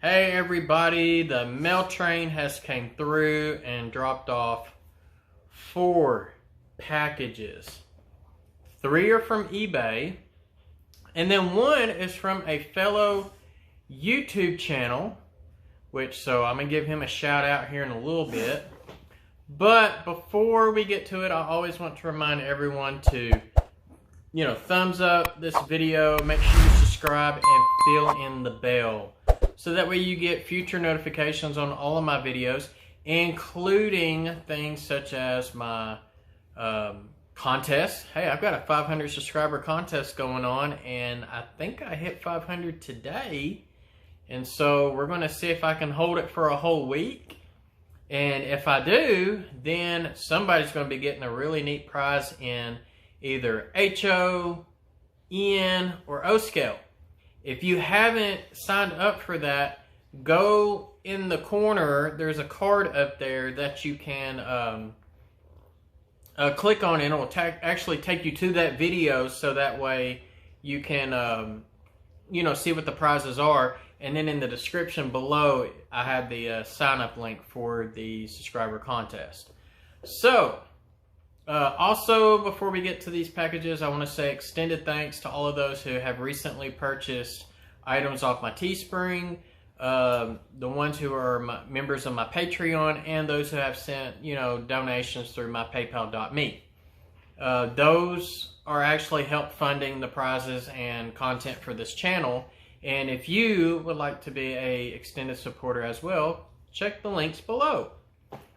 Hey everybody, the mail train has came through and dropped off 4 packages. 3 are from eBay, and then 1 is from a fellow YouTube channel, so I'm gonna give him a shout out here in a little bit. But before we get to it, I always want to remind everyone to, thumbs up this video, make sure you subscribe and fill in the bell, so that way you get future notifications on all of my videos, including things such as my contest. Hey, I've got a 500 subscriber contest going on, and I think I hit 500 today. And so we're going to see if I can hold it for a whole week. And if I do, then somebody's going to be getting a really neat prize in either HO, N, or O scale. If you haven't signed up for that, go in the corner. There's a card up there that you can click on, and it will actually take you to that video, so that way you can see what the prizes are. And then in the description below, I have the sign-up link for the subscriber contest. So, also, before we get to these packages, I want to say extended thanks to all of those who have recently purchased items off my Teespring, the ones who are members of my Patreon, and those who have sent, donations through my PayPal.me. Those are actually help funding the prizes and content for this channel. And if you would like to be a extended supporter as well, check the links below.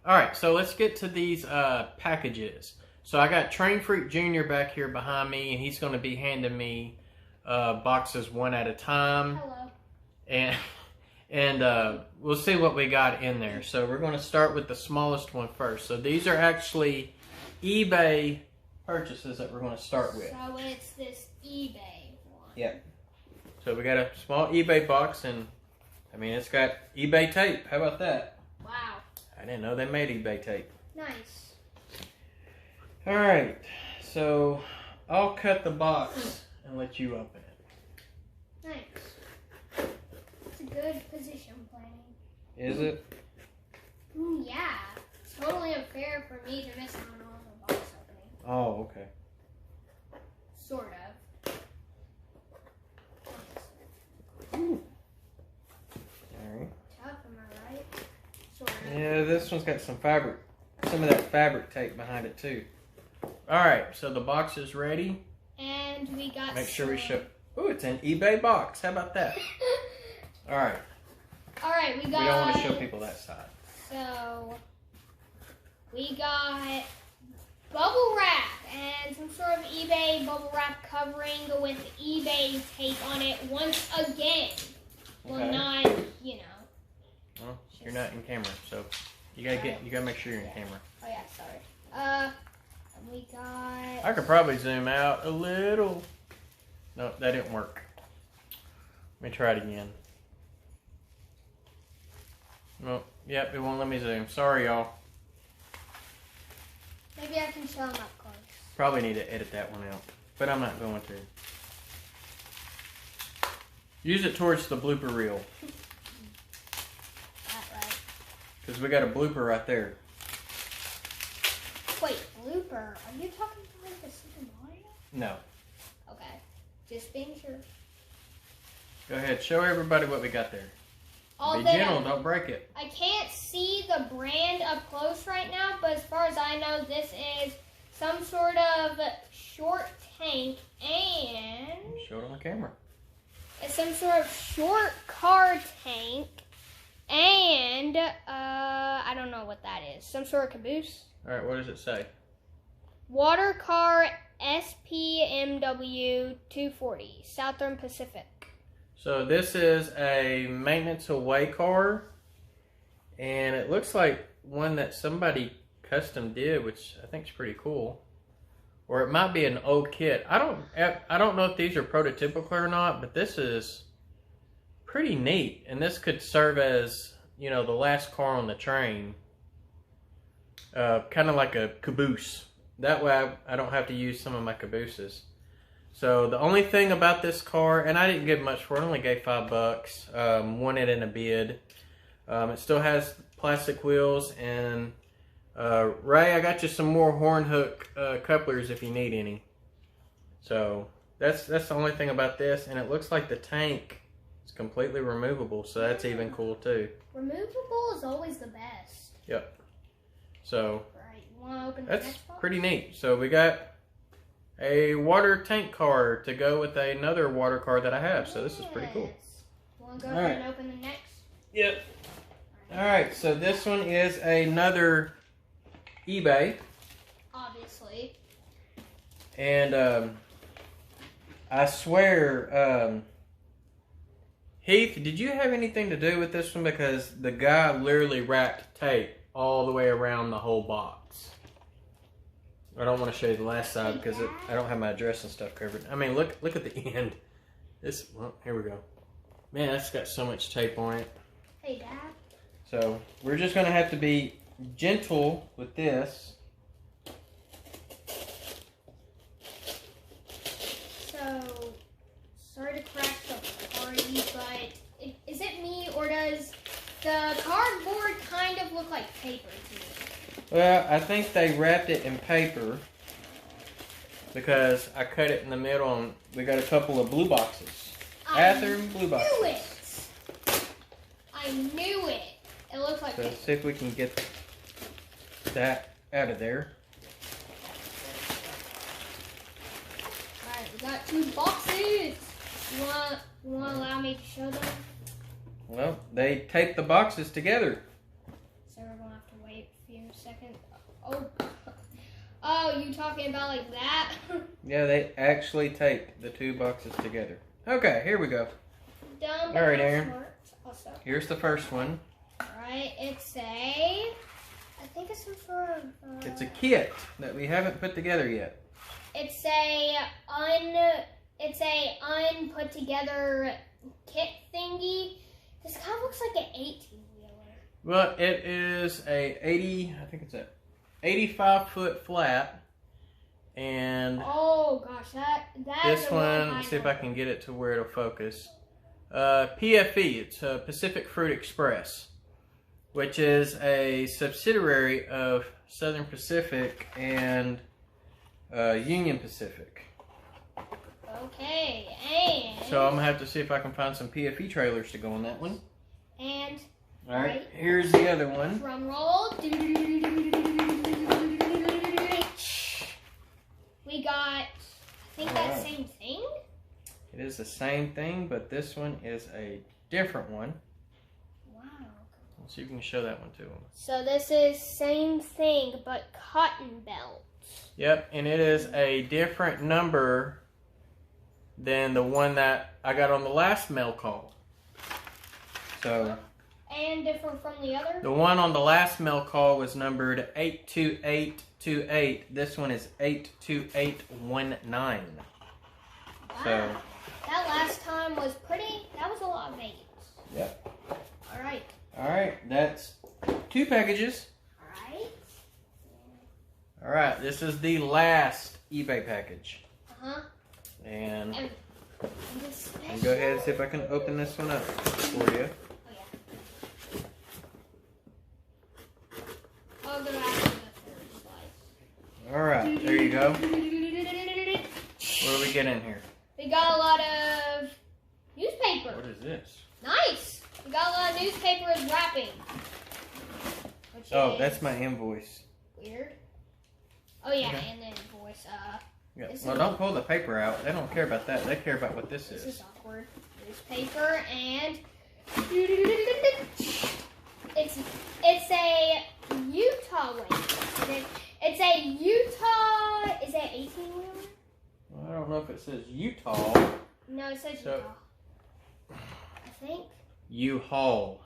Alright, so let's get to these packages. So I got Train Freak Jr. back here behind me, and he's going to be handing me boxes one at a time. Hello. And we'll see what we got in there. So we're going to start with the smallest one first. So these are actually eBay purchases that we're going to start with. So it's this eBay one. Yep. So we got a small eBay box, and it's got eBay tape. How about that? Wow. I didn't know they made eBay tape. Nice. All right. So I'll cut the box and let you open it. Nice. It's a good position planning. Is it? Yeah. It's totally unfair for me to miss out on the box opening. Oh, okay. Sort of. Ooh. All right. Tough, am I right? Sort of. Yeah, this one's got some of that fabric tape behind it too. All right, so the box is ready. And we got. Make sure we show. Ooh, it's an eBay box. How about that? All right. All right, we got. We don't want to show people that side. So we got bubble wrap and some sort of eBay bubble wrap covering with eBay tape on it once again. Well, Okay. not, Well, you're not in camera, so you gotta make sure you're in camera. Oh yeah, sorry. And we got. I could probably zoom out a little. No, that didn't work. Let me try it again. No, yep, it won't let me zoom. Sorry, y'all. Maybe I can show them up close. Probably need to edit that one out, but I'm not going to. Use it towards the blooper reel, Right. because we got a blooper right there. Wait, blooper? Are you talking about the Super Mario? No. Okay, just being sure. Go ahead, show everybody what we got there. Be gentle, don't break it. I can't see the brand up close right now, but as far as I know, this is some sort of short tank, and Show it on the camera. it's some sort of short car tank, and I don't know what that is. Some sort of caboose. All right, what does it say? Water car SPMW 240, Southern Pacific. So this is a maintenance away car, and it looks like one that somebody custom did, which I think is pretty cool. Or it might be an old kit. I don't know if these are prototypical or not, but this is pretty neat. And this could serve as, the last car on the train. Kind of like a caboose. That way I don't have to use some of my cabooses. So the only thing about this car, and I didn't give much for it, I only gave $5. Won it in a bid. It still has plastic wheels, and Ray, I got you some more horn hook couplers if you need any. So that's the only thing about this, and it looks like the tank is completely removable, so that's even cool too. Removable is always the best. Yep. So Right, you want to open the that's next box? pretty neat. So we got a water tank car to go with another water car that I have, so this is pretty cool. Want to go ahead and open the next? Yep. Alright, so this one is another eBay. Obviously. And I swear, Heath, did you have anything to do with this one? Because the guy literally wrapped tape all the way around the whole box. I don't want to show you the last side because I don't have my address and stuff covered. I mean, look at the end. This, well, here we go. Man, that's got so much tape on it. Hey, Dad. So we're just gonna have to be gentle with this. So, sorry to crack the party, but is it me or does the cardboard kind of look like paper to me? Well, I think they wrapped it in paper because I cut it in the middle and we got a couple of blue boxes. Athearn Bluebox. I knew it! I knew it! It looks like So paper. see if we can get that out of there. Alright, we got 2 boxes! You want to allow me to show them? Well, they taped the boxes together. So we're going to have to wait a few seconds. Oh, you talking about like that? Yeah, they actually taped the 2 boxes together. Okay, here we go. Dumb. All right, Aaron. Also. Here's the first one. Alright, it's I think it's some sort of... It's a kit that we haven't put together yet. It's a unput together kit thingy. This kind of looks like an 18-wheeler. Well, it is a 85-foot flat, and Oh gosh, that this is the one. one, let's see if I can get it to where it'll focus. PFE, it's Pacific Fruit Express, which is a subsidiary of Southern Pacific and Union Pacific. Okay, and So I'm gonna have to see if I can find some PFE trailers to go on that one. and All right, here's the other one. drum roll. We got, I think that same thing. It is the same thing, but this one is a different one. Wow. So you can show that one to them. So this is same thing, but cotton belt. Yep, and it is a different number than the one that I got on the last mail call. So And different from the other? the one on the last mail call was numbered 82828. This one is 82819. Wow. So That last time was that was a lot of names. yep. Alright. Alright, that's 2 packages. Alright. Alright, this is the last eBay package. Uh-huh. And This I'll go ahead and see if I can open this one up for you. Oh, yeah. I'll go after the third slice. Alright, there you go. What do we get in here? We got a lot of newspaper. What is this? Nice. We got a lot of newspaper as wrapping. Which Oh, is that's my invoice. weird. Oh yeah, Okay. and then invoice. Yeah. This Well, is- don't pull the paper out. They don't care about that. They care about what this This is. is awkward. Newspaper and it's a Utah wing. It's a Utah. Is it 18-wheeler? Well, I don't know if it says Utah. No, it says So- Utah. I think. Uhaul.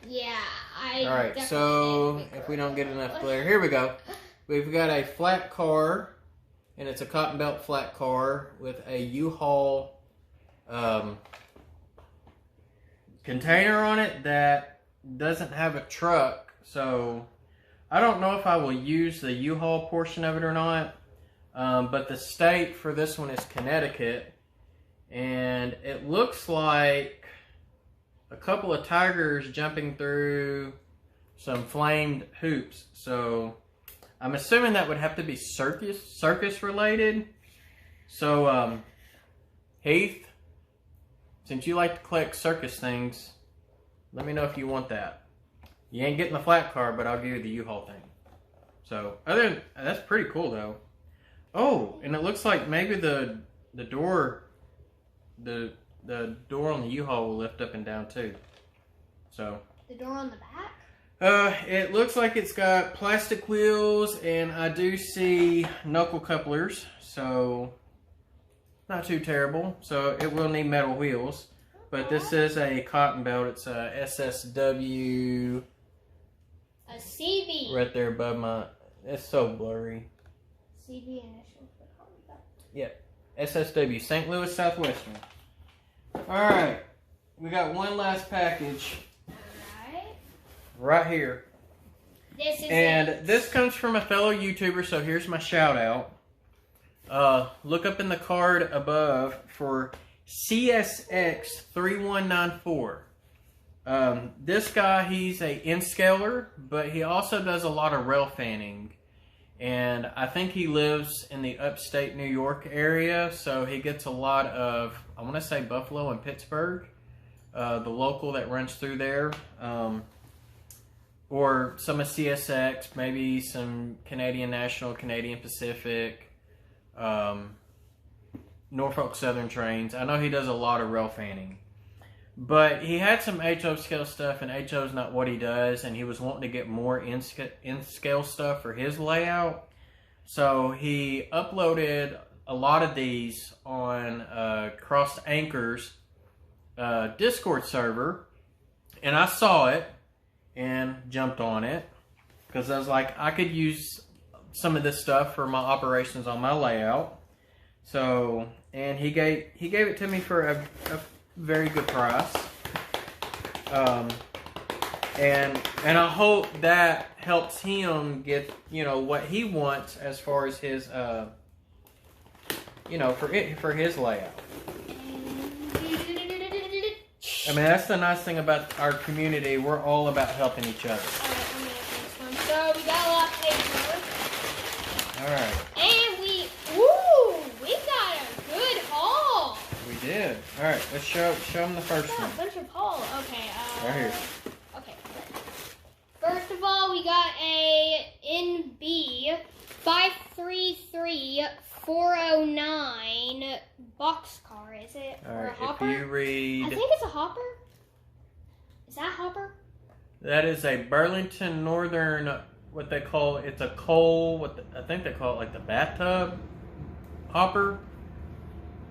Yeah, All right. So if we don't get enough glare, here we go. We've got a flat car, and it's a cotton belt flat car with a U-Haul container on it that doesn't have a truck. So I don't know if I will use the U-Haul portion of it or not. But the state for this one is Connecticut. And it looks like a couple of tigers jumping through some flamed hoops. So I'm assuming that would have to be circus related. So Heath, since you like to collect circus things, let me know if you want that. You ain't getting the flat car, but I'll give you the Uhaul thing. So that's pretty cool though. Oh, and it looks like maybe the door on the Uhaul will lift up and down too. So the door on the back? It looks like it's got plastic wheels, and I do see knuckle couplers, so not too terrible. So it will need metal wheels, but this is a cotton belt. It's a SSW. A CV. Right there above my. It's so blurry. CV initials. Yep. SSW, St. Louis Southwestern. Alright. We got one last package. Alright. Right here. This is this comes from a fellow YouTuber, so here's my shout out. Look up in the card above for CSX 3194. This guy, he's a N-scaler, but he also does a lot of rail fanning. And I think he lives in the upstate New York area, so he gets a lot of, I want to say Buffalo and Pittsburgh, the local that runs through there. Or some of CSX, maybe some Canadian National, Canadian Pacific, Norfolk Southern trains. I know he does a lot of rail fanning. But he had some HO scale stuff, and HO's not what he does, and he was wanting to get more in-scale stuff for his layout. So he uploaded a lot of these on Crossed Anchor's Discord server, and I saw it and jumped on it because I was like, I could use some of this stuff for my operations on my layout. So, and he gave it to me for a very good price, and I hope that helps him get, you know, what he wants as far as his you know, for his layout. I mean, that's the nice thing about our community. We're all about helping each other. So we got a lot of paper. All right. And we got a good haul. We did. All right, let's show them the first one. A bunch of haul. Okay. Right here. Okay. First of all, we got a NB 533409 boxcar. Is it? All or right. a hopper? If you read, I think it's a hopper. Is that a hopper? that is a Burlington Northern. What they call it's a coal. I think they call it like the bathtub hopper.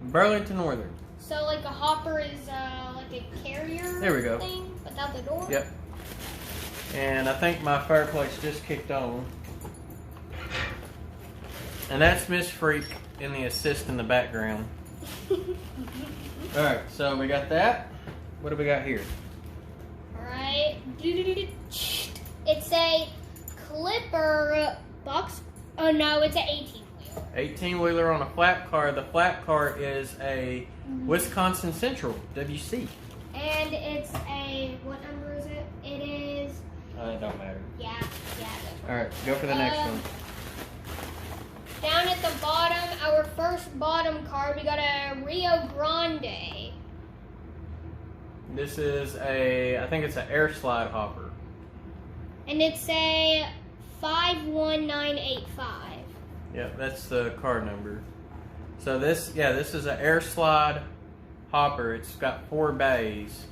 Burlington Northern. So like a hopper is like a carrier. There we go. Thing without the door. Yep. And I think my fireplace just kicked on. And that's Miss Freak in the assist in the background. Alright, so we got that. What do we got here? Alright. It's a Clipper box. Oh no, it's an 18-wheeler. 18-wheeler on a flat car. The flat car is a Wisconsin Central WC. And it's a, what number is it? It is... It don't matter. Yeah. Alright, go for the next one. Down at the bottom, our first bottom card, we got a Rio Grande. This is I think it's an Airslide hopper. And it's a 51985. Yep, that's the card number. So this is an Airslide hopper. It's got 4 bays,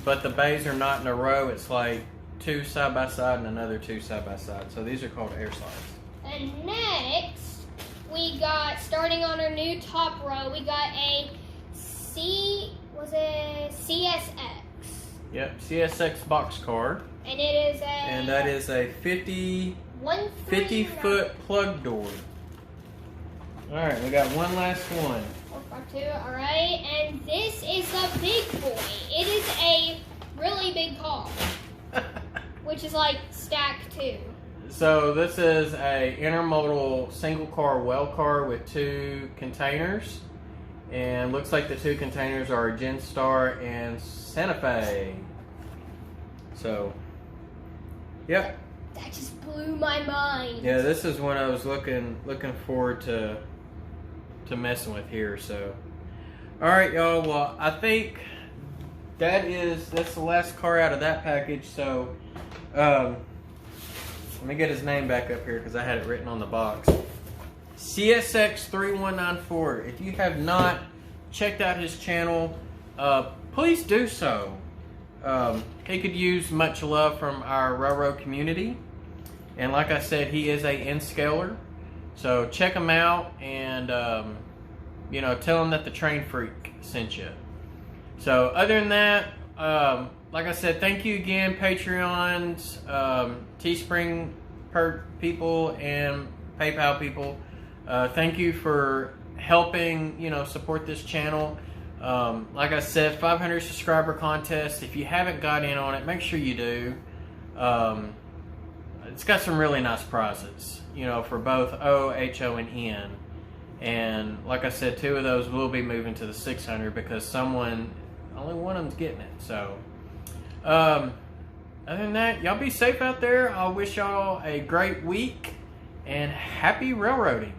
but the bays are not in a row. It's like 2 side by side and another 2 side by side. So these are called Airslides. And next, we got, starting on our new top row, we got a CSX. Yep, CSX Boxcar. And it is a... And that is a 50-foot plug door. Alright, we got one last one. Alright, and this is a big boy. It is a really big car. Which is like stack 2. So this is a intermodal single car well car with 2 containers, and looks like the 2 containers are Genstar and Santa Fe. So, yep. That just blew my mind. Yeah, this is one I was looking forward to messing with here. So, all right, y'all. Well, I think that's the last car out of that package. So, let me get his name back up here because I had it written on the box. CSX 3194. If you have not checked out his channel, please do so. He could use much love from our railroad community. And like I said, he is a N-scaler. So check him out and, you know, tell him that the Train Freak sent you. So other than that, like I said, thank you again, Patreons, Teespring people, and PayPal people. Thank you for helping, you know, support this channel. Like I said, 500 subscriber contest. If you haven't got in on it, make sure you do. It's got some really nice prizes, you know, for both O, HO, and N. And like I said, 2 of those will be moving to the 600 because only one of them's getting it. So, other than that, y'all be safe out there. I wish y'all a great week and happy railroading.